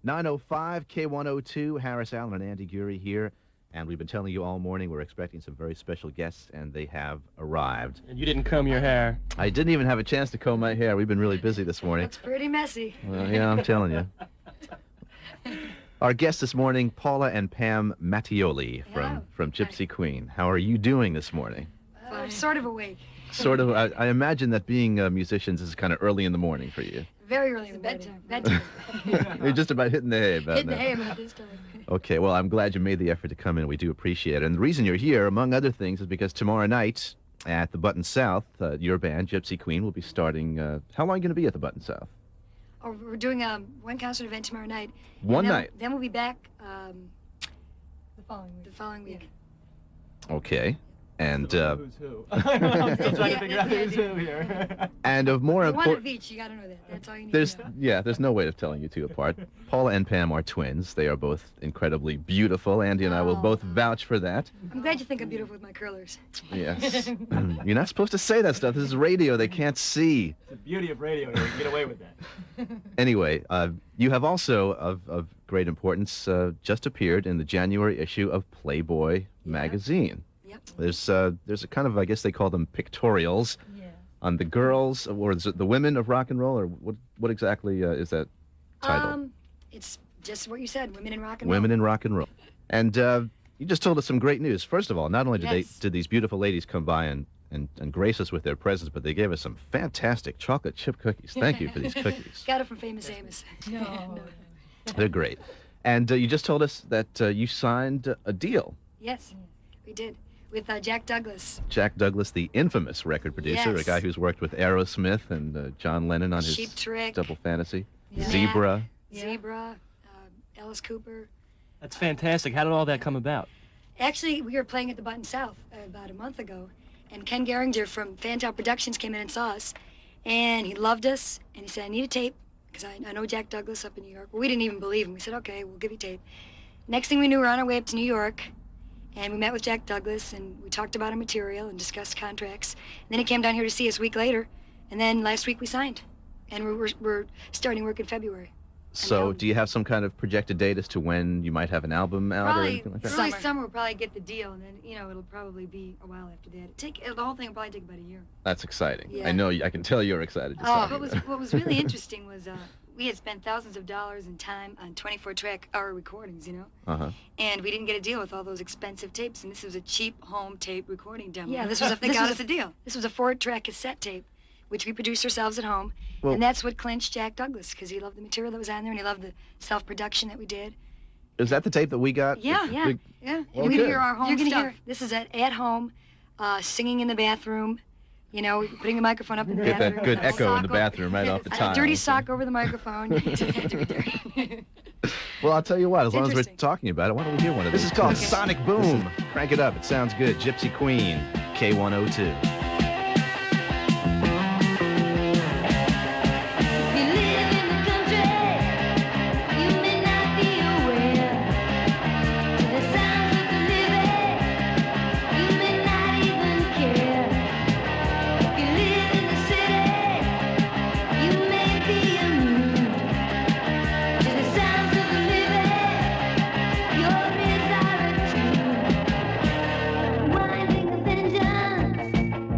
905 K102, Harris Allen and Andy Gurry here. And we've been telling you all morning we're expecting some very special guests, and they have arrived. And you didn't comb your hair. I didn't even have a chance to comb my hair. We've been really busy this morning. Looks pretty messy. Well, yeah, I'm telling you. Our guests this morning, Paula and Pam Mattioli from Gypsy Queen. How are you doing this morning? Sort of awake. Sort of. I imagine that being musicians is kind of early in the morning for you. Very early in the morning. Bedtime. You're just about hitting the hay about Hitting now. the hay about this time. Okay, well, I'm glad you made the effort to come in. We do appreciate it. And the reason you're here, among other things, is because tomorrow night at the Button South, your band, Gypsy Queen, will be starting... how long are you going to be at the Button South? Oh, we're doing one concert event tomorrow night. One night? Then we'll be back The following week. Okay. And Who's who? I'm still trying to figure out who's who here. and of more One important... of each, you gotta know that. That's all you need to know. There's no way of telling you two apart. Paula and Pam are twins. They are both incredibly beautiful. Andy and I will both vouch for that. I'm glad you think I'm beautiful with my curlers. Yes. You're not supposed to say that stuff. This is radio. They can't see. It's the beauty of radio. You can get away with that. Anyway, you have also, of great importance, just appeared in the January issue of Playboy magazine. Yep. There's a kind of, I guess they call them pictorials on the girls, or is it the women of rock and roll, or what exactly is that title? It's just what you said, women in rock and roll. Women in rock and roll. And you just told us some great news. First of all, not only did these beautiful ladies come by and grace us with their presence, but they gave us some fantastic chocolate chip cookies. Thank you for these cookies. Got it from Famous Amos. No. They're great. And you just told us that you signed a deal. Yes, we did. With Jack Douglas. Jack Douglas, the infamous record producer, a Yes. guy who's worked with Aerosmith and John Lennon on his Cheap Trick. Double Fantasy. Yeah. Zebra. Zebra, Alice Cooper. That's fantastic. How did all that come about? Actually, we were playing at the Button South about a month ago, and Ken Geringer from Fantail Productions came in and saw us, and he loved us, and he said, I need a tape, because I know Jack Douglas up in New York. Well, we didn't even believe him. We said, okay, we'll give you tape. Next thing we knew, we were on our way up to New York, and we met with Jack Douglas, and we talked about our material and discussed contracts. And then he came down here to see us a week later, and then last week we signed, and we're starting work in February. So do you have some kind of projected date as to when you might have an album out or Probably anything like that? early summer we'll probably get the deal, and then it'll probably be a while after that. The whole thing will probably take about a year. That's exciting. Yeah. I know. I can tell you're excited. Just talking about it. What was really interesting was we had spent thousands of dollars in time on 24-track-hour recordings, Uh-huh. and we didn't get a deal with all those expensive tapes, and this was a cheap home tape recording demo. Yeah, this they got us a deal. This was a 4-track cassette tape, which we produced ourselves at home, and that's what clinched Jack Douglas, because he loved the material that was on there, and he loved the self-production that we did. Is that the tape that we got? Yeah. Well, You're good. gonna hear our home You're gonna stuff. This is at home, singing in the bathroom, putting the microphone up in the Get bathroom. that good a echo in sock the bathroom right off the tile. A dirty sock over the microphone. Well, I'll tell you what, as long as we're interesting. talking about it, why don't we hear one of these? This is called Sonic Boom. Crank it up. It sounds good. Gypsy Queen, K102. Winding of vengeance.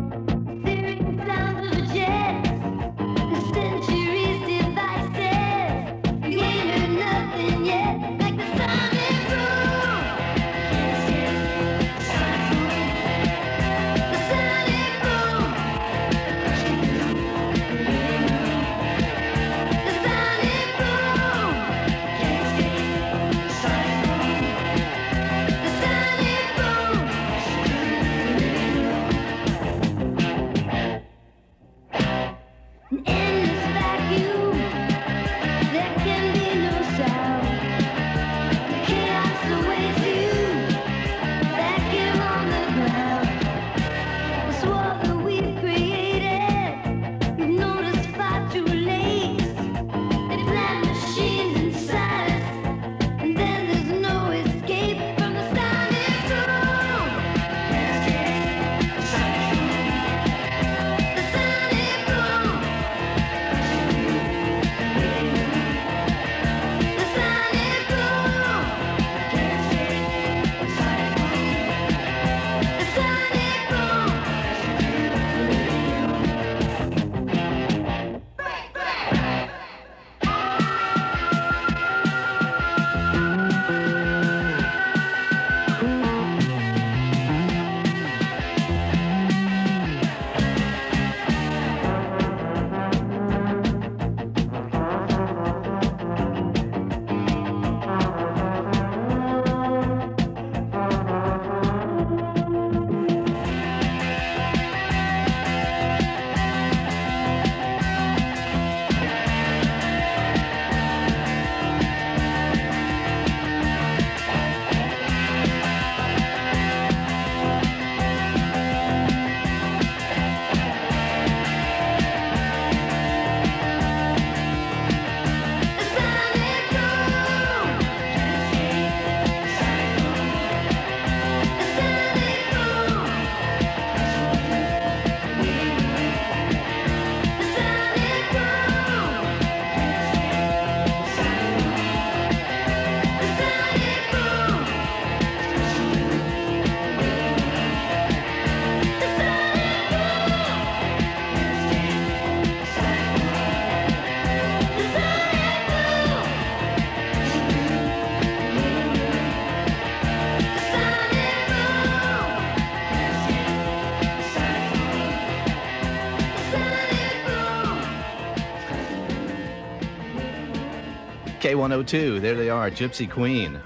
K102, there they are, Gypsy Queen.